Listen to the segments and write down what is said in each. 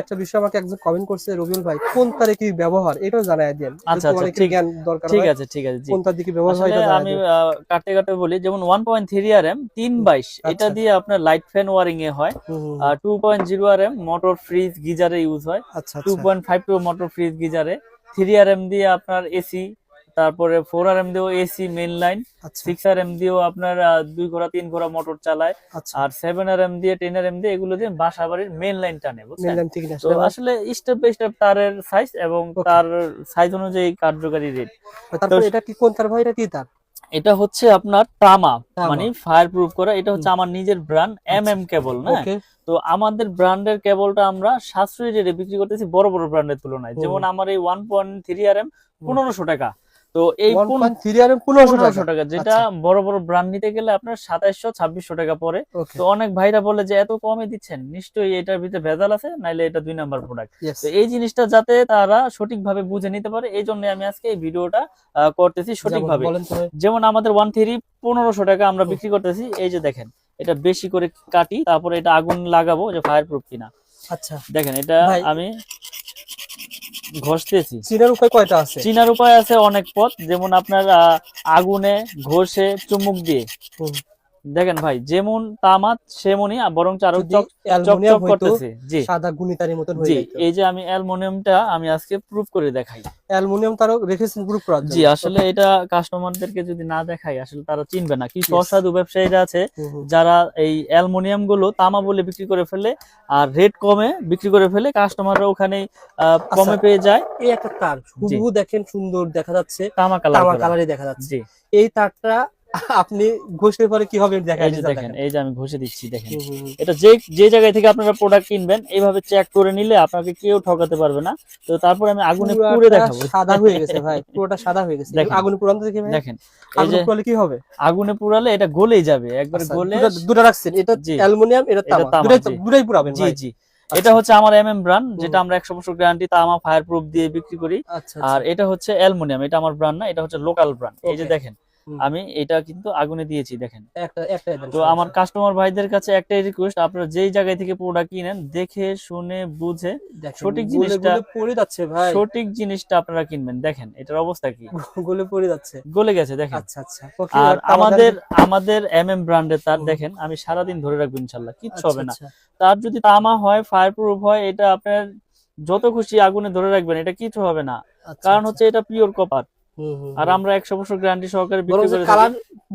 একটা বিষয় আমাকে একজন কমেন্ট করছে, রবিউল ভাই কোন তারে কি ব্যবহার এটাও জানায় দেন। আচ্ছা আচ্ছা, অনেকের জ্ঞান দরকার ঠিক হয়। আছে ঠিক আছে জি। কোন তার দিকে ব্যবহার হয় আসলে এটা জানায় আমি দেন। কাটতে কাটতে বলি, যেমন 1.3 আরএম 322 এটা আচ্ছা। দিয়ে আপনার লাইট ফ্যান ওয়ারিং এ হয়। হুম হুম আর হুম। 2.0 আরএম মোটর ফ্রিজ গিজারে ইউজ হয়। আচ্ছা আচ্ছা 2.52 মোটর ফ্রিজ গিজারে। 3 আরএম দিয়ে আপনার এসি, তারপরে 4 আরএম দিয়েও এসি মেইন লাইন। আচ্ছা 6 আরএম দিয়েও আপনার 2 ঘোড়া 3 ঘোড়া মোটর চালায়। আচ্ছা। আর 7 আরএম দিয়ে 10 আরএম দিয়ে এগুলো দিয়ে বাসা বাড়ির মেইন লাইন টানে, বুঝছেন? মেনলাইন ঠিক তো আছে ভাই। আসলে স্টেপ বাই স্টেপ তারের সাইজ এবং ওকে। তার সাইজ অনুযায়ী কার্যকারী রেট। তো তারপর এটা কি কোন তার ভাই, এটা কি তার? এটা হচ্ছে আপনার তামা, তামা। মানে ফায়ার প্রুফ করা। এটা হুম। হচ্ছে আমার নিজের ব্র্যান্ড আচ্ছা। কেবল না। ওকে। তো আমাদের ব্র্যান্ডের কেবলটা আমরা সাশ্রয়ী রেটে বিক্রি করতেছি বড় বড় ব্র্যান্ডের তুলনায়। হুম যেমন আমার এই 1.3 আরএম হুম। 1500 টাকা। তো এই 1.3 আর 1500 1500 টাকা। টাকা, যেটা আচ্ছা। বড় বড় ব্র্যান্ড নিতে গেলে আপনার 2700-2600 টাকা পড়ে। ওকে। তো অনেক ভাইরা বলে যে এত কমে দিচ্ছেন, নিশ্চয়ই এটার ভিতরে ভেজাল আছে, নাইলে এটা 2 নাম্বার প্রোডাক্ট। ইয়েস। তো এই জিনিসটা যাতে তারা সঠিকভাবে বুঝে নিতে পারে, এই জন্য আমি আজকে এই ভিডিওটা করতেছি যেমন সঠিকভাবে। বলেন তো ভাই। যেমন আমাদের 1.3 1500 টাকা আমরা হুম। বিক্রি করতেছি। এই যে দেখেন, এটা বেশি করে কাটি, তারপরে এটা আগুন লাগাবো যে ফায়ার প্রুফ কিনা। আচ্ছা দেখেন এটা ভাই, আমি ঘষতেছি। চিনার উপায় কয়টা আছে? চিনার উপায় আছে অনেক পথ, যেমন আপনার আগুনে, ঘষে, চুমুক দিয়ে। হুম। দেখেন ভাই, যেমন তামা সেমনই, বরং আরো যদি চকচক অ্যালুমিনিয়াম হইতো করতেছে। জি সাদা গুণিতারের মতন হয়ে জি, যাইতো। এই যে আমি অ্যালুমিনিয়ামটা আমি আজকে প্রুফ করে দেখাই। অ্যালুমিনিয়াম তারও রেখেছেন প্রুফ করার জি, জন্য। আসলে ওকে। এটা কাস্টমারদেরকে যদি না দেখাই আসলে তারা চিনবে না। কিছু ইয়েস। অসাধু ব্যবসায়ীরা আছে হুম হুম। যারা এই অ্যালুমিনিয়াম গুলো তামা বলে বিক্রি করে ফেলে, আর রেট কমে বিক্রি করে ফেলে, কাস্টমাররা ওখানে আচ্ছা, কমে পেয়ে যায়। এই একটা তার জি, হুবহু দেখেন সুন্দর দেখা যাচ্ছে, তামা কালার তামা করা। কালারই দেখা যাচ্ছে। জি, এই তারটা আপনি ঘষে পরে কি হবে দেখায় এই যে রেজাল্ট দেখেন, দেখেন। এই যে আমি ঘষে দিচ্ছি দেখেন। হুম হুম হুম। এটা যে যে জায়গায় থেকে আপনারা প্রোডাক্ট কিনবেন এইভাবে চেক করে নিলে আপনাকে কেউ ঠকাতে পারবে না। তো তারপর আমি আগুনে পুড়ে পুরাটা দেখাবো। সাদা হয়ে গেছে ভাই, পুরোটা সাদা হয়ে গেছে। দেখেন আগুনে পুরান দেখি ভাই। দেখেন, এই আগুনে যে পুরালে কি হবে? আগুনে পুড়ালে এটা গলেই যাবে, একবারে আচ্ছা, গলে। দুটা দুটা রাখছেন, এটা জি, অ্যালুমিনিয়াম, এটা এটা তামা, তামা। দুটাই জি দুটাই পুরাবেন জি ভাই? জি, এটা আচ্ছা। হচ্ছে আমার ব্র্যান্ড, হুম। যেটা আমরা 100% গ্যারান্টি তামা ফায়ার প্রুফ দিয়ে বিক্রি করি। আচ্ছা আর আচ্ছা। এটা হচ্ছে অ্যালুমিনিয়াম, এটা আমার ব্র্যান্ড না, এটা হচ্ছে লোকাল ব্র্যান্ড। এই যে ওকে। দেখেন, হুম। আমি এটা কিন্তু আগুনে দিয়েছি দেখেন। একটা একটাই দেন, তো আমার সমস্যা নেই। কাস্টমার ভাইদের কাছে একটাই রিকোয়েস্ট, আপনারা যেই জায়গায় থেকে প্রোডাক্ট কিনেন দেখে শুনে বুঝে দেখেন সঠিক গলে জিনিসটা, গলে পড়ে যাচ্ছে ভাই। সঠিক জিনিসটা আপনারা কিনবেন। দেখেন এটার অবস্থা কি, গলে পড়ে যাচ্ছে। গলে গেছে দেখেন। আচ্ছা আচ্ছা। ওকে, আর এবার তামা দেন। আমাদের আমাদের ব্র্যান্ডের তার হুম। দেখেন, আমি সারাদিন ধরে রাখবো ইনশাল্লাহ, কিচ্ছু আচ্ছা হবে না। আচ্ছা। তার যদি তামা হয়, ফায়ার প্রুফ হয়, এটা আপনার যত খুশি আগুনে ধরে রাখবেন, এটা কিছু হবে না। আচ্ছা কারণ আচ্ছা। হচ্ছে এটা পিওর কপার। হুম হুম আর হুম। আমরা 100% গ্যারান্টি সহকারে বরং বিক্রি যে করে থাকি। কালার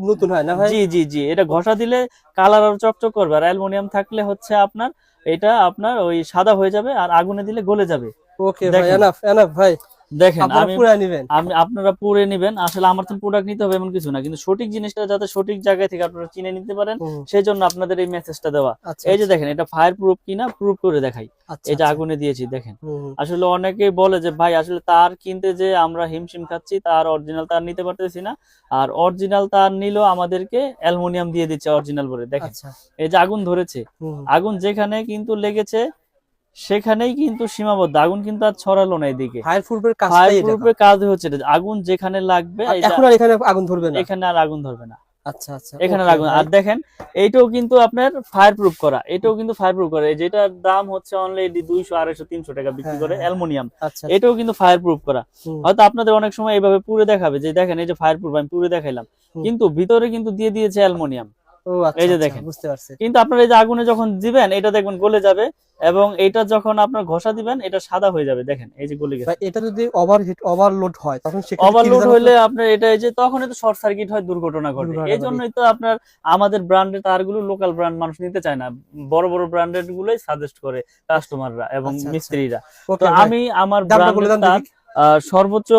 নতুন হয় না ভাই? জি জি জি, এটা ঘষা দিলে কালার আরো চকচক করবে। আর অ্যালুমিনিয়াম থাকলে হচ্ছে আপনার এটা আপনার ওই সাদা হয়ে যাবে, আর আগুনে দিলে গলে যাবে। ওকে ভাই, দেখেন এনাফ এনাফ ভাই। দেখেন, আপনারা আমি পুরাই নিবেন। আমি আপনারা পুড়ে নিবেন। আসলে আমার তো প্রোডাক্ট নিতে হবে এমন কিছু না, কিন্তু সঠিক জিনিসটা যাতে সঠিক জায়গা থেকে আপনারা চিনে নিতে পারেন, হুম। সেই জন্য আপনাদের এই মেসেজটা দেওয়া। আচ্ছা এই যে আচ্ছা। দেখেন, এটা ফায়ার প্রুফ কিনা প্রুফ করে দেখাই। আচ্ছা এই যে আচ্ছা। আগুনে দিয়েছি দেখেন। হুম হুম। আসলে অনেকেই বলে যে ভাই আসলে তার কিনতে যে আমরা হিমশিম খাচ্ছি, তার অরিজিনাল তার নিতে পারতেছি না। আর অরিজিনাল তার নিলেও আমাদেরকে অ্যালুমিনিয়াম দিয়ে দিচ্ছে অরিজিনাল বলে। দেখেন আচ্ছা। এই যে আগুন ধরেছে, হুম হুম। আগুন যেখানে কিন্তু লেগেছে সেখানেই কিন্তু সীমাবদ্ধ, আগুন কিন্তু আর ছড়ালো না এদিকে। ফায়ার প্রুফের ফায়ার কাজটাই এটা। প্রুফের কাজ হচ্ছে এটা, আগুন যেখানে লাগবে আর এই যে এখন আর এখানে আগুন ধরবে না। এখানে আর আগুন ধরবে না। আচ্ছা আচ্ছা। এখানে আর ওকে আগুন, ভাই। আর দেখেন এইটাও কিন্তু আপনার ফায়ার প্রুফ করা, এটাও কিন্তু ফায়ার প্রুফ করা। যেটার দাম হচ্ছে অনলি 200, 250, 300 টাকা বিক্রি হ্যাঁ করে হ্যাঁ হ্যাঁ। অ্যালুমিনিয়াম, আচ্ছা আচ্ছা। এটাও কিন্তু ফায়ার প্রুফ করা। হুম হয়তো আপনাদের অনেক সময় এইভাবে পুড়ে দেখাবে যে দেখেন এই যে ফায়ার প্রুফ, আমি পুড়ে দেখাইলাম, হুম। কিন্তু ভিতরে কিন্তু দিয়ে দিয়েছে অ্যালুমিনিয়াম। ও এই আচ্ছা যে আচ্ছা, দেখেন, বুঝতে পারছি। কিন্তু আপনার এই যে আগুনে যখন দিবেন এটা দেখবেন গলে যাবে, এবং এটা যখন আপনার ঘষা দিবেন এটা সাদা হয়ে যাবে। দেখেন এই যে গলে ভাই গেছে। এটা যদি ওভারহিট ওভারলোড হয় তখন সেক্ষেত্রে কি ওভারলোড রেজাল্ট হইলে হয়? আপনার এটা এই যে তখন তো শর্ট সার্কিট হয়, দুর্ঘটনা ঘটে। দুর্ঘটনা এই ঘটে। জন্যই তো আপনার আমাদের ব্র্যান্ডের তারগুলো লোকাল ব্র্যান্ড মানুষ নিতে চায় না, বড় বড় ব্র্যান্ডের গুলোই সাজেস্ট করে কাস্টমাররা এবং আচ্ছা আচ্ছা। মিস্ত্রিরা। তো ওকে ভাই, আমি আমার দামটা বলে ব্র্যান্ডের দেন তার দেখি। সর্বোচ্চ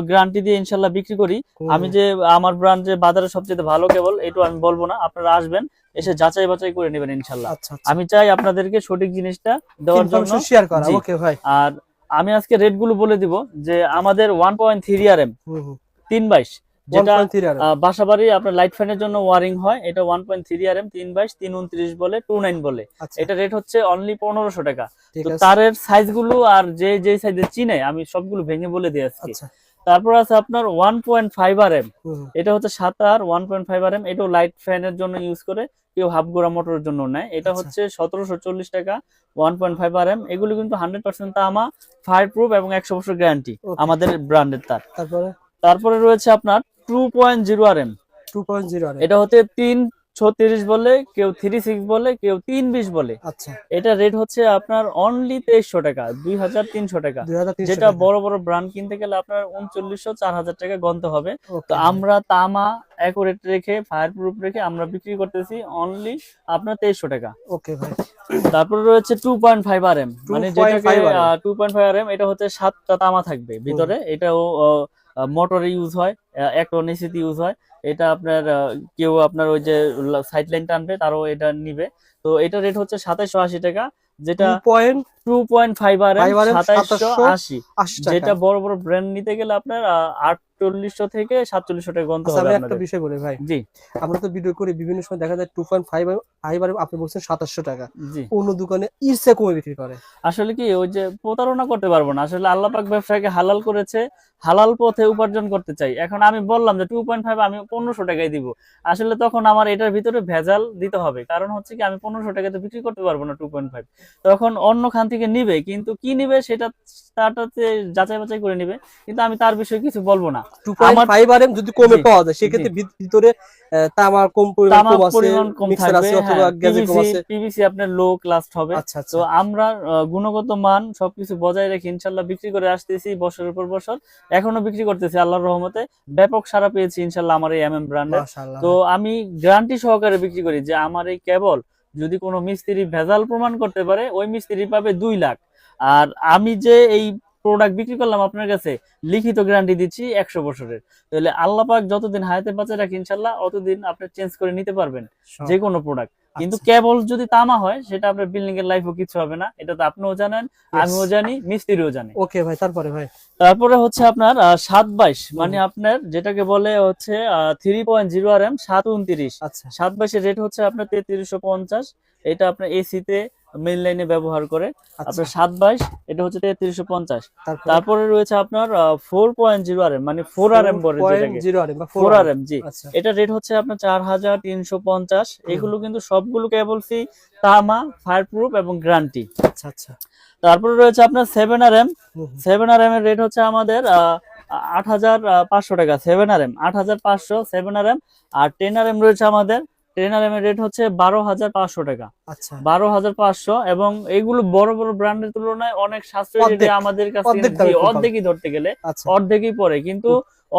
গ্যারান্টি দিয়ে ইনশাল্লাহ বিক্রি করি। হুম আমি হুম। যে আমার ব্র্যান্ড যে বাজারে সবচেয়ে ভালো কেবল, এটা আমি বলবো না, আপনারা আসবেন, এসে যাচাই বাছাই করে নেবেন ইনশাল্লাহ। আচ্ছা আচ্ছা। আমি চাই আপনাদেরকে সঠিক জিনিসটা দেওয়ার জন্য। ইনফরমেশন শেয়ার করা। জি, ওকে ভাই। আর আমি আজকে রেট গুলো বলে দিব যে আমাদের 1.3 আরএম হুম হুম। 322, যেটা 1.3 আর। বাসাবাড়ি আপনার লাইট ফ্যানের জন্য ওয়ারিং হয়, এটা 1.3 আরএম 322, 329 বলে, 29 বলে। আচ্ছা। এটা রেট হচ্ছে অনলি 1500 টাকা। ঠিক তো আছে। তারের সাইজ গুলো আর যে যে সাইজে চিনে আমি সবগুলো ভেঙে বলে দিই আজকে। আচ্ছা। তারপর আছে আপনার 1.5 আরএম, হুম হুম। এটা হচ্ছে 7 আর 1.5 আরএম, এটাও লাইট ফ্যানের জন্য ইউজ করে, কেউ হাফ গোড়া মোটরের জন্য নেয়। এটা আচ্ছা। হচ্ছে 1740 টাকা 1.5 RM। এগুলো কিন্তু 100% তামা, ফায়ার প্রুফ এবং 100 বছর গ্যারান্টি Okay. আমাদের ব্র্যান্ডের তার। তারপরে তারপরে রয়েছে আপনার 2.0 RM। 2.0 আর এটা হতে 336 বলে, কেউ 36 বলে, কেউ 320 বলে। আচ্ছা এটা রেট হচ্ছে আপনার অনলি 2300 টাকা, 2300 টাকা। 2300 যেটা টাকা। বড় বড় ব্র্যান্ড কিনতে গেলে আপনার 3900 4000 টাকা গন্তে হবে। তো ওকে আমরা তামা অ্যাকুরেট রেখে, ফায়ার প্রুফ রেখে আমরা বিক্রি করতেছি অনলি আপনার 2300 টাকা। ওকে ভাই। তারপরে রয়েছে 2.5 RM, মানে 2.5 যেটাকে RM 2.5 RM। এটা হচ্ছে 7টা তামা থাকবে ভিতরে। এটাও মোটরে ইউজ হয়, একটা এসিতে ইউজ হয়। এটা আপনার কেউ আপনার ওই যে সাইড লাইন টানবে তারও এটা নিবে। তো এটা রেট হচ্ছে 2780 টাকা, যেটা 2.5 RM 2780। 2780 টাকা। যেটা বড় বড় ব্র্যান্ড নিতে গেলে আপনার 4800 থেকে 4700 টাকা গন্তে আচ্ছা হবে আমি একটা আপনাদের। বিষয় বলি ভাই, জি আমরা তো ভিডিও করি বিভিন্ন সময় দেখা যায় 2.5 আর আপনি বলছেন 2700 টাকা, জি। অন্য দোকানে ইরসে কমে বিক্রি করে। আসলে কি ওই যে প্রতারণা করতে পারবো না, আসলে আল্লাহ পাক ব্যবসাকে হালাল করেছে, হালাল পথে উপার্জন করতে চাই। এখন আমি বললাম যে 2.5 আমি 1500 টাকায় দিব, আসলে তখন আমার এটার ভিতরে ভেজাল দিতে হবে। কারণ হচ্ছে কি আমি 1500 টাকাতে বিক্রি করতে পারবো না 2.5। তখন অন্য খান থেকে নিবে, কিন্তু কি নিবে সেটা তারটাতে যাচাই বাছাই করে নিবে, কিন্তু আমি তার বিষয়ে কিছু বলবো না। 2.5 RM যদি কমে জি, পাওয়া যায় সেক্ষেত্রে ভিতরে তামার কম তামার কম আছে, পরিমাণ কম মিক্সার থাকবে, আছে অথবা গ্যাজে কম আছে। পিভিসি আপনার লো ক্লাস হবে। আচ্ছা তো আচ্ছা আমরা গুণগত মান সবকিছু বজায় রেখে ইনশাল্লাহ বিক্রি করে আসতেছি বছরের পর বছর, এখনো বিক্রি করতেছি আল্লাহর রহমতে। ব্যাপক সাড়া পেয়েছি ইনশাল্লাহ আমার এই MM ব্র্যান্ডের। মাশাআল্লাহ। তো আমি গ্যারান্টি সহকারে বিক্রি করি যে আমার এই কেবল যদি কোনো মিস্ত্রি ভেজাল প্রমাণ করতে পারে ওই মিস্ত্রি পাবে 2 লাখ। আর আমি যে এই প্রোডাক্ট বিক্রি করলাম আপনার কাছে, লিখিত গ্যারান্টি দিচ্ছি 100 বছরের। তাহলে আল্লাহ পাক যতদিন হায়াতে বাঁচে রাখে ইনশাল্লাহ অতদিন আপনি চেঞ্জ করে নিতে পারবেন যে কোনো প্রোডাক্ট। কিন্তু আচ্ছা। কেবল যদি তামা হয় সেটা আপনার বিল্ডিং এর লাইফও কিছু হবে না, এটা তো আপনিও জানেন, আমিও জানি, মিস্ত্রিও জানে। ওকে ভাই, তারপরে ভাই তারপরে হচ্ছে আপনার 722, মানে আপনার যেটাকে বলে হচ্ছে 3.0 RM 729। আচ্ছা 722 এর রেট হচ্ছে আপনার 3350। এটা আপনার এসিতে মেইন লাইনে ব্যবহার করে আপনার 722, এটা হচ্ছে 3350। তারপরে রয়েছে আপনার 4.0 RM, মানে 4 RM বলে যেটাকে 4.0 RM বা 4 RM। জি, আচ্ছা এটা রেট হচ্ছে আপনার 4350। এগুলো কিন্তু সবগুলো কেবলসি তামা, ফায়ার প্রুফ এবং গ্যারান্টি। আচ্ছা আচ্ছা। তারপরে রয়েছে আপনার 7 RM। 7 RM এর রেট হচ্ছে আমাদের 8500 টাকা। 7 RM 8500 7 RM। আর 10 RM রয়েছে আমাদের, 10 RM এর রেট হচ্ছে 12500 টাকা। আচ্ছা 12500। এবং এগুলো বড় বড় ব্র্যান্ডের তুলনায় অনেক সাশ্রয়ী রেটে অর্ধেক, আমাদের কাছে অর্ধেক দামে খুব ভালো। অর্ধেকই ধরতে গেলে আচ্ছা অর্ধেকই পড়ে। কিন্তু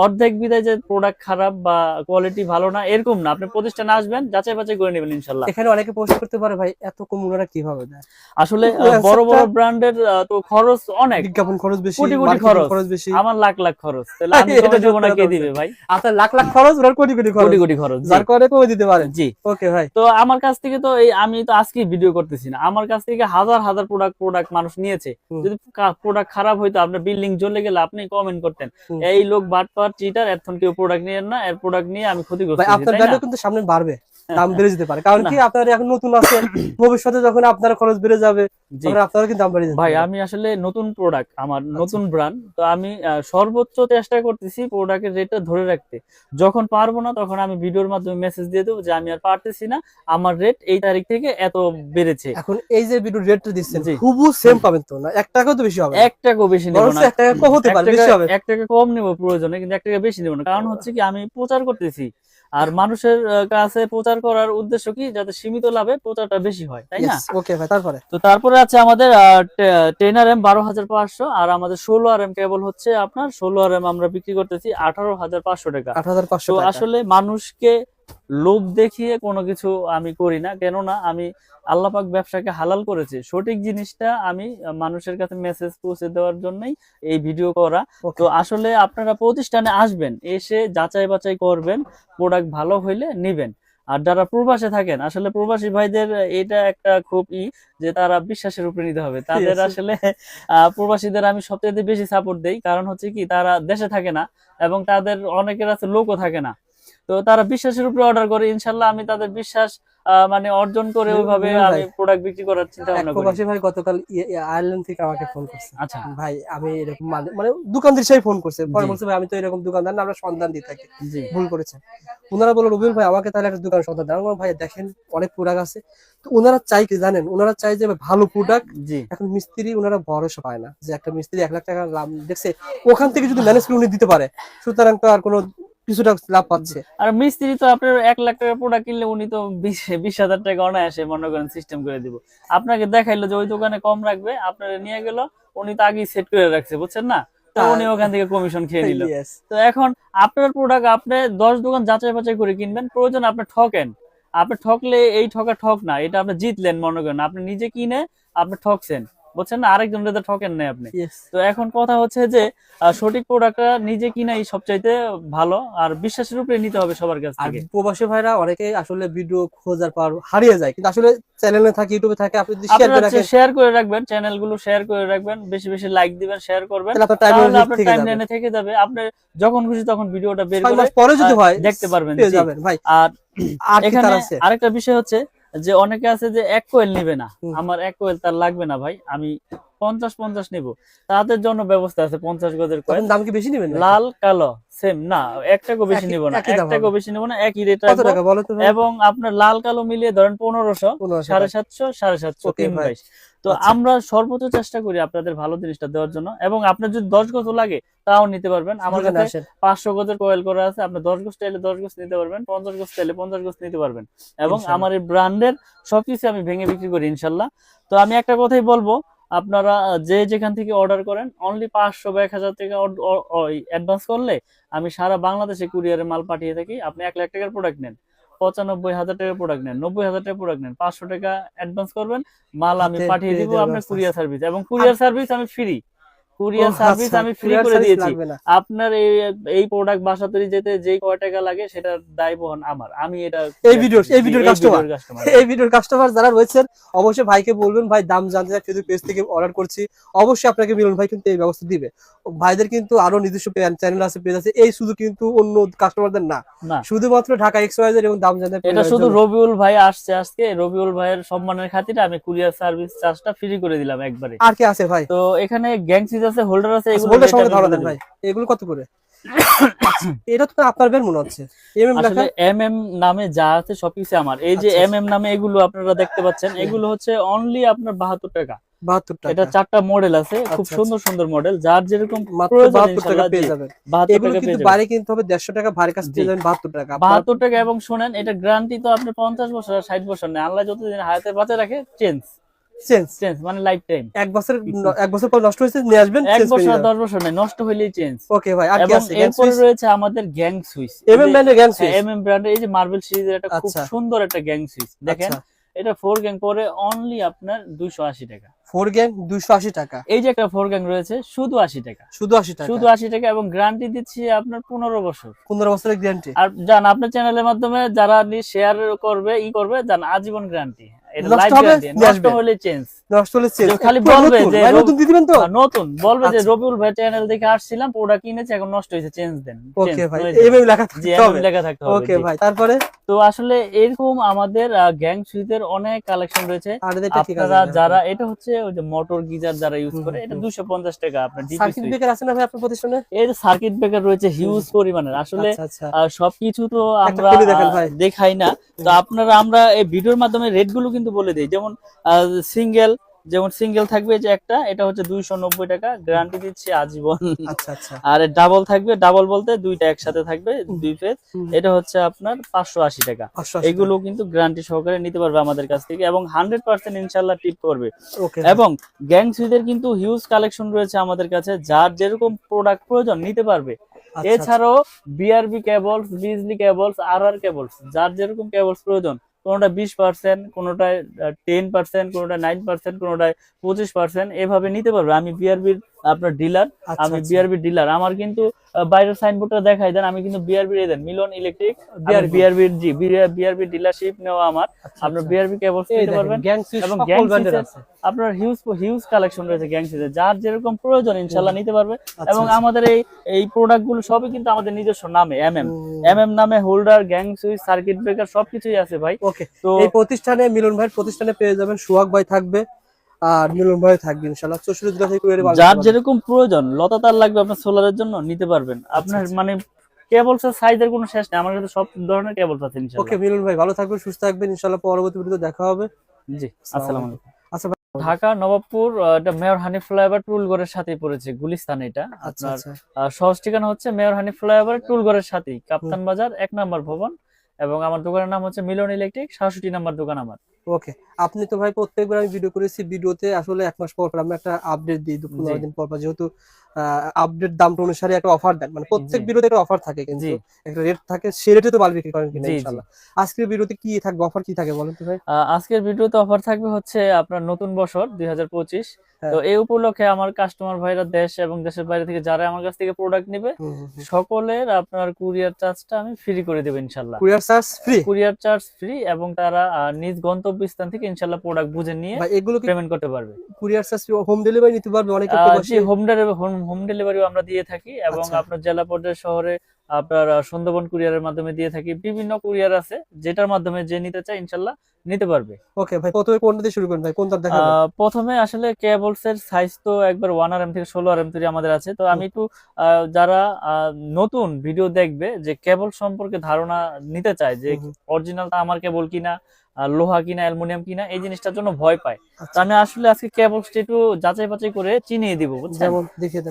অর্ধেক বিদায় যে প্রোডাক্ট খারাপ বা কোয়ালিটি ভালো না এরকম না, আপনি প্রতিষ্ঠানে আসবেন যাচাই বাছাই করে নেবেন ইনশাল্লাহ। এখানে অনেকে প্রশ্ন করতে পারে ভাই এত কম ওনারা কিভাবে দেয়? আসলে পুরো বড় বড় answer-টা- ব্র্যান্ডের তো খরচ অনেক, বিজ্ঞাপন খরচ বেশি, কোটি কোটি মার্কেটিং খরচ, খরচ বেশি। আমার লাখ লাখ খরচ, তাহলে আমি এটা কমে দেবো না, সত্যি কে কথা দিবে বলছেন। ভাই? আপনার লাখ লাখ খরচ, ওনার কোটি কোটি খরচ, কোটি কোটি খরচ। জি যার কারণে কমে দিতে পারেন। জি। ওকে ভাই। তো আমার কাছ থেকে তো এই আমি তো আজকে ভিডিও করতেছি না, আমার কাছ থেকে হাজার হাজার প্রোডাক্ট মানুষ নিয়েছে। যদি প্রোডাক্ট খারাপ হইতো, আপনার বিল্ডিং জ্বলে গেলে আপনি কমেন্ট করতেন এই লোক বাটপার চিটার, এখন কেউ প্রোডাক্ট নিয়েন না, এর প্রোডাক্ট নিয়ে আমি ক্ষতিগ্রস্ত ভাই হয়েছি, আপনার তাই না? ভ্যালু কিন্তু সামনে বাড়বে, দাম বেড়ে যেতে পারে, কারণ কি আপনারা এখন নতুন আছেন, ভবিষ্যতে যখন আপনার খরচ বেড়ে যাবে জি তখন আপনারা কিন্তু দাম বেড়ে যেতে ভাই, পারে। আমি আসলে নতুন প্রোডাক্ট, আমার নতুন ব্র্যান্ড, তো আমি সর্বোচ্চ চেষ্টা করতেছি প্রোডাক্টের রেটটা ধরে রাখতে। যখন পারবো না তখন আমি ভিডিওর মাধ্যমে মেসেজ দিয়ে দেবো যে আমি আর পারতেছি না, আমার রেট এই তারিখ থেকে এত বেড়েছে। এখন এই যে ভিডিও রেটটা দিচ্ছেন জি। হুবহু সেম পাবেন তো না, 1 টাকাও তো বেশি হবে না। 1 টাকাও বেশি নেব বরঞ্চ না, 1 টাকা কম হতে পারে, বেশি হবে। 1 টাকা কম নেব প্রয়োজনে, কিন্তু 1 টাকা বেশি নেব না। কারণ হচ্ছে কি আমি প্রচার করতেছি, আর মানুষের কাছে প্রচার করার উদ্দেশ্য কি, যাতে সীমিত লাভে প্রচারটা বেশি হয়, তাই না? ওকে ভাই, তারপরে তো তারপরে আছে আমাদের 10 RM 12500। আর আমাদের 16 RM কেবল হচ্ছে আপনার 16 RM আমরা বিক্রি করতেছি 18500 টাকা। 8500 তো টাকা। আসলে মানুষকে লোভ দেখিয়ে কোনো কিছু আমি করি না, কেননা আমি আল্লাহ পাক ব্যবসাকে হালাল করেছে, সঠিক জিনিসটা আমি মানুষের কাছে মেসেজ পৌঁছে দেওয়ার জন্যই এই ভিডিও করা। Okay. তো আসলে আপনারা প্রতিষ্ঠানে আসবেন, এসে যাচাই বাছাই করবেন, প্রোডাক্ট ভালো হইলে নিবেন। আর যারা প্রবাসে থাকেন, আসলে প্রবাসী ভাইদের এটা একটা খুব যে তারা বিশ্বাসের উপরে নিতে হবে তাদের। Yes. আসলে প্রবাসীদের আমি সবচেয়ে বেশি সাপোর্ট দেই, কারণ হচ্ছে কি তারা দেশে থাকে না এবং তাদের অনেকের আছে লোকও থাকে না, তো তারা বিশ্বাসের উপরে অর্ডার করে। ইনশাল্লাহ আমি তাদের বিশ্বাস মানে অর্জন করে ওইভাবে মিলন আমি ভাই, প্রোডাক্ট বিক্রি করার চিন্তা এক ভাবনা করি। প্রবাসী ভাই গতকাল আয়ারল্যান্ড থেকে আমাকে ফোন করছে। আচ্ছা। ভাই আমি এরকম মানে দোকানদার হিসেবে ফোন করছে, পরে জি। বলছে ভাই আমি তো এরকম দোকানদার না, আমরা সন্ধান দিয়ে থাকি, জি ভুল করেছেন। ওনারা বললো রবিউল ভাই আমাকে তাহলে একটা দোকান সন্ধান দেন। আমি বললাম, ভাই দেখেন অনেক প্রোডাক্ট আছে, তো ওনারা চাই কি জানেন, ওনারা চাই যে ভালো প্রোডাক্ট। জি এখন মিস্ত্রি ওনারা ভরসা পায় না যে একটা মিস্ত্রি 1 লাখ টাকা লাভ দেখছে, ওখান থেকে যদি ম্যানেজ করে উনি দিতে পারে, সুতরাং তো আর কোনো কিছুটা লাভ পাচ্ছে। আর মিস্ত্রি তো আপনার 1 লাখ টাকার প্রোডাক্ট কিনলে উনি তো 20,000 টাকা অনায়াসে মনে করেন সিস্টেম করে দিব। আপনাকে দেখাইলো যে ওই দোকানে কম রাখবে, আপনারা নিয়ে গেল, উনি তো আগেই সেট করে রাখছে, বুঝছেন না, তো উনি ওখান থেকে কমিশন খেয়ে নিল। Yes. তো এখন আপনার প্রোডাক্ট আপনি 10 দোকান যাচাই বাছাই করে কিনবেন, প্রয়োজন আপনি ঠকেন, আপনি ঠকলে এই ঠক না, এটা আপনি জিতলেন মনে করেন, আপনি নিজে কিনে আপনি ঠকছেন, বুঝছেন না, আরেকজনের তো ঠকেন নাই আপনি। Yes. তো এখন কথা হচ্ছে যে সঠিক প্রোডাক্টটা নিজে কিনাই সবচাইতে ভালো, আর বিশ্বাসের উপরে নিতে হবে সবার কাছ আর থেকে। প্রবাসী ভাইরা অনেকে আসলে ভিডিও খোঁজার পর হারিয়ে যায়, কিন্তু আসলে চ্যানেলে থাকে, ইউটিউবে থাকে, আপনি যদি শেয়ার করে আপনারা রাখেন শেয়ার করে রাখবেন, চ্যানেলগুলো শেয়ার করে রাখবেন, বেশি বেশি লাইক দিবেন, শেয়ার করবেন, তাহলে আপনার তাহলে আপনার থেকে টাইম যাবে। লাইনে থেকে যাবে, আপনি যখন খুশি তখন ভিডিওটা বের 6 করে মাস পরে যদি হয় দেখতে পারবেন। পেয়ে জি। যাবেন ভাই। আর আর কি এখানে তার আছে? আরেকটা বিষয় হচ্ছে যে অনেকে আছে যে 1 কোয়েল নিবে না, হুম। আমার 1 কোয়েল তার লাগবে না ভাই, আমি 50 নিব, তাদের জন্য ব্যবস্থা আছে 50 গজের কোয়েল, তখন দাম কি বেশি নেবেন নাকি? লাল কালো সেম না, 1 টাকাও বেশি একই- নিব না, একই 1 দাম টাকাও হবে। বেশি নিব না, একই রেট কত রাখবো। টাকা বলো তো ভাই? এবং আপনার লাল কালো মিলিয়ে ধরেন 1500, 1500 750, 750, ওকে ভাই। 322। তো আচ্ছা। আমরা সর্বোচ্চ চেষ্টা করি আপনাদের ভালো জিনিসটা দেওয়ার জন্য, এবং আপনার যদি 10 গজ লাগে তাও নিতে পারবেন। আমার দোকানে কাছে আসেন। 500 গজের কয়েল করা আছে, আপনি 10 গজ চাইলে 10 গজ নিতে পারবেন, 50 গজ চাইলে 50 গজ নিতে পারবেন, এবং ইনশাআল্লাহ। আমার এই ব্র্যান্ডের সবকিছু আমি ভেঙে বিক্রি করি ইনশাল্লাহ। তো আমি একটা কথাই বলবো, আপনারা যে যেখান থেকে অর্ডার করেন অনলি 500 বা 1000 টাকা অ্যাডভান্স করলে আমি সারা বাংলাদেশে কুরিয়ারে মাল পাঠিয়ে থাকি। আপনি 1 লাখ টাকার প্রোডাক্ট নেন, 95,000 টাকার প্রোডাক্ট নেন, 90,000 টাকার প্রোডাক্ট নেন, 500 টাকা অ্যাডভান্স করবেন, মাল আমি হাতে পাঠিয়ে পেয়ে দিব যাওয়ার আপনার ব্যবস্থা কুরিয়ার সার্ভিস, এবং কুরিয়ার সার্ভিস আমি ফ্রি, কুরিয়ার ও সার্ভিস আচ্ছা, আমি ফ্রি কুরিয়ার করে সার্ভিস দিয়েছি। লাগবে না। আপনার এই প্রোডাক্ট বাসা তৈরি যেতে যেই কয় টাকা লাগে সেটার দায় বহন আমার, আমি এটা এই ভিডিওর কাস্টমার, কাস্টমার। এই ভিডিওর কাস্টমার যারা রয়েছেন অবশ্যই ভাইকে বলবেন, ভাই দাম জানতে চাই, ফেসবুক পেজ থেকে অর্ডার করছি, অবশ্যই আপনাকে মিলন ভাই কিন্তু এই ব্যবস্থা দিবে। ভাইদের কিন্তু আরো নিজস্ব চ্যানেল আছে, পেজ আছে, এই শুধু কিন্তু অন্য কাস্টমারদের না, না, শুধুমাত্র ঢাকা এক্সওয়াইজেড এবং দাম জানতে এটা শুধু রবিউল ভাই আসছে আজকে, রবিউল ভাইয়ের সম্মানের খাতিরে আমি কুরিয়ার সার্ভিস চার্জটা ফ্রি করে দিলাম একবারে। আর কি আছে ভাই? তো এখানে গ্যাং সুইচ আছে, হোল্ডার আছে, এগুলো হোল্ডার rate সঙ্গে আমি ধারণা বলে দেন দিব। ভাই, এগুলো কত করে? এটা তো আপনার বের মনে হচ্ছে এমএম লেখা। আসলে এমএম নামে যা আছে সবকিছু আমার। এই যে আচ্ছা, এমএম নামে এগুলো আপনারা দেখতে পাচ্ছেন, এগুলো হচ্ছে অনলি আপনার 72 টাকা। 72 টাকা। এটা 4টা মডেল আছে, খুব আচ্ছা, সুন্দর সুন্দর মডেল, যার যেরকম মাত্র প্রয়োজন 72 টাকা ইনশাআল্লাহ পেয়ে জি, যাবেন। 72 এগুলো টাকা কিন্তু পেয়ে যাবেন। বাইরে কিনতে হবে 150 টাকা, ভারী কাজ পেয়ে জি। যাবেন 72 টাকা। 72 টাকা, এবং শুনেন এটা গ্যারান্টি তো আপনি 50 বছর আর 60 বছর নেই, আল্লাহ যতদিন হায়াতে বাঁচে রাখে চেঞ্জ চেঞ্জ মানে লাইফ টাইম। 1 বছর পর নষ্ট হয়েছে নিয়ে আসবেন, 1 চেঞ্জ করে বছর আর দিবেন। 10 বছর নেই, নষ্ট হইলেই চেঞ্জ। ওকে ভাই, আর কি এবং আছে? গ্যাং এরপরে সুইচ, রয়েছে আমাদের গ্যাং সুইচ, এমএম ব্র্যান্ডের গ্যাং সুইচ। এমএম ব্র্যান্ডের এই যে মার্বেল সিরিজের একটা খুব আচ্ছা। সুন্দর একটা গ্যাং সুইচ দেখেন, আচ্ছা, এটা 4 গ্যাং পরে অনলি আপনার 280 টাকা। 4 গ্যাং 280 টাকা, এই যে একটা 4 গ্যাং রয়েছে শুধু 80 টাকা, শুধু 80 টাকা, শুধু 80 টাকা, এবং গ্যারান্টি দিচ্ছি আপনার 15 বছর। 15 বছরের গ্যারান্টি। আর জান আপনার চ্যানেলের মাধ্যমে যারা শেয়ার করবে করবে জান আজীবন গ্যারান্টি, এটা নষ্ট লাইফ হবে, গ্যারান্টি, নিয়ে নষ্ট আসবে। হলে চেঞ্জ। নষ্ট হলে চেঞ্জ, খালি বলবে যে ভাই নতুন দিয়ে দিবেন তো। নতুন বলবে যে আচ্ছা। রবিউল ভাই চ্যানেল দেখে আসছিলাম, প্রোডাক্ট কিনেছি এখন নষ্ট হয়েছে, চেঞ্জ দেন। ওকে ভাই, হয়ে যাবে। এমএম লেখা জি, থাকতে হবে। লেখা থাকতে হবে। ওকে জি। ভাই, তারপরে তো আসলে এরকম আমাদের গ্যাং সুইচের অনেক কালেকশন রয়েছে। আর এটা কি কাজ? আপনারা যারা এটা হচ্ছে ওই যে মোটর গিজার যারা ইউজ করে, এটা হুম। 250 টাকা আপনার ডিপি সার্কিট সুইচ। ব্রেকার আছে না ভাই আপনার প্রতিষ্ঠানে? এর সার্কিট ব্রেকার রয়েছে হিউজ পরিমাণের। আসলে আচ্ছা, আচ্ছা। সবকিছু তো একটা আমরা খুলে দেখেন ভাই। দেখাই না, তো আপনারা আমরা এই ভিডিওর মাধ্যমে রেট গুলো কিন্তু বলে দিই। যেমন সিঙ্গেল থাকবে যে একটা, এটা হচ্ছে 290 টাকা, গ্যারান্টি দিচ্ছি আজীবন। আচ্ছা, আচ্ছা। আর ডাবল থাকবে, ডাবল বলতে দুইটা একসাথে থাকবে, 2 ফেজ, হুম। এটা হচ্ছে আপনার 580 টাকা। 580 এগুলো কিন্তু গ্যারান্টি সহকারে নিতে পারবে আমাদের কাছ থেকে, এবং 100% ইনশাআল্লাহ টিপ করবে। ওকে। এবং গ্যাং সুইচের কিন্তু হিউজ কালেকশন রয়েছে আমাদের কাছে, যার যেরকম প্রোডাক্ট প্রয়োজন নিতে পারবে। আচ্ছা, এছাড়াও বিআরবি কেবলস, বিজলি কেবলস, আরআর কেবলস, যার যেরকম কেবলস প্রয়োজন, কোনোটা 20%, কোনোটায় 10%, কোনোটা 9%, কোনোটায় 25%, এভাবে নিতে পারবে। আমি বিআরবির আপনার ডিলার, আচ্ছা, আমি আচ্ছা। BRB dealer. আমার কিন্তু বাইরের সাইনবোর্ডটা দেখাই দেন, আমি কিন্তু বিআরবি এর মিলন ইলেকট্রিক, BRB বিআরবি জি বিআরবি ডিলারশিপ নেওয়া আমার। আচ্ছা, আপনার আচ্ছা। বিআরবি কেবলস এই নিতে দেখেন পারবেন। গ্যাং সুইচ এবং সকল গ্যাং ব্র্যান্ডের সুইচের আছে। আপনার হিউজ কালেকশন রয়েছে গ্যাং সুইচের, যার যেরকম প্রয়োজন ইনশাআল্লাহ নিতে পারবে। আচ্ছা, এবং আচ্ছা। আমাদের এই প্রোডাক্ট গুলো সবই কিন্তু আমাদের নিজস্ব নামে, হুম। এমএম নামে, holder, gang switch, circuit breaker সবকিছুই আছে ভাই। ওকে, তো এই প্রতিষ্ঠানে মিলন ভাইয়ের প্রতিষ্ঠানে পেয়ে যাবেন, সোহাগ ভাই থাকবে আর মিলন ভাই থাকবে ইনশাআল্লাহ। 64 জেলা থেকে কুরিয়ারে মাল নিতে যার পারবেন। যেরকম প্রয়োজন, লতা তার লাগবে আপনার সোলারের জন্য নিতে পারবেন। আপনার আচ্ছা। মানে কেবলস এর সাইজের কোনো শেষ নেই, আমার কাছে সব ধরনের কেবলস আছে ওকে ইনশাআল্লাহ। মিলন ভাই, ভালো থাকবেন, সুস্থ থাকবেন ইনশাআল্লাহ। পরবর্তী ভিডিওতে দেখা হবে। জি, আসসালামু আসসালামু আলাইকুম। আলাইকুম। আচ্ছা ভাই। ঢাকা নবাবপুর, এটা মেয়র হানিফ ফ্লাইওভার টুলগড়ের সাথেই পড়েছে, গুলিস্তান। এটা আচ্ছা, আপনার আচ্ছা। সহজ ঠিকানা হচ্ছে মেয়র হানিফ ফ্লাইওভার টুলগড়ের সাথেই, হুম। কাপ্তান বাজার 1 নম্বর ভবন। এবং আমার দোকানের নাম হচ্ছে মিলন ইলেকট্রিক, 67 নম্বর দোকান আমার। ওকে, আপনি তো ভাই প্রত্যেকবার আমি ভিডিও করেছি, ভিডিওতে আসলে 1 মাস পর পর আমরা একটা আপডেট দিই, 15 জি দিন পর পর, যেহেতু আপডেট দামটা অনুসারে একটা অফার দেন, মানে প্রত্যেক জি ভিডিওতে একটা অফার থাকে, কিন্তু জি একটা রেট থাকে, সেই রেটে তো মাল বিক্রি করেন কিনা জি জি ইনশাআল্লাহ। আজকের ভিডিওতে কি থাকবে, অফার কি থাকে বলেন তো ভাই? আজকের ভিডিওতে অফার থাকবে হচ্ছে আপনার নতুন বছর 2025। তো হ্যাঁ। এই উপলক্ষে আমার কাস্টমার ভাইরা দেশ এবং দেশের বাইরে থেকে যারা আমার কাছ থেকে প্রোডাক্ট নেবে, হুম, হুম, হুম। সকলের আপনার কুরিয়ার চার্জটা আমি ফ্রি করে দেবো ইনশাল্লাহ। Courier charge free? Courier charge free, এবং তারা নিজ গন্তব্যস্থান থেকে ইনশাল্লাহ প্রোডাক্ট বুঝে নিয়ে ভাই এগুলো কি পেমেন্ট করতে পারবে। কুরিয়ার চার্জ হোম ডেলিভারি নিতে পারবে অনেকে জি, প্রবাসী? হোম ডেলিভারিও আমরা দিয়ে থাকি, এবং আচ্ছা। আপনার জেলা পর্যায়ে শহরে আপনার সুন্দরবন কুরিয়ারের মাধ্যমে দিয়ে থাকি। বিভিন্ন কুরিয়ার আছে, যেটার মাধ্যমে যে নিতে চায় ইনশাল্লাহ নিতে পারবে। ওকে ভাই, প্রথমে কোনটা দিয়ে শুরু করেন ভাই, কোনটা দেখাবেন? প্রথমে আসলে কেবলস এর সাইজ তো একবার 1RM থেকে 16RM তৈরি আমাদের আছে। তো হুম। আমি একটু যারা নতুন ভিডিও দেখবে, যে কেবল সম্পর্কে ধারণা নিতে চায়, যে হুম, হুম। অরিজিনালটা আমার কেবল কিনা, লোহা কিনা, অ্যালুমিনিয়াম কিনা, এই জিনিসটার জন্য ভয় পায়। তো আচ্ছা, আমি আসলে আজকে কেবলসটা একটু যাচাই বাছাই করে চিনিয়ে দিব, বুঝছেন। যেমন দেখিয়ে দেন।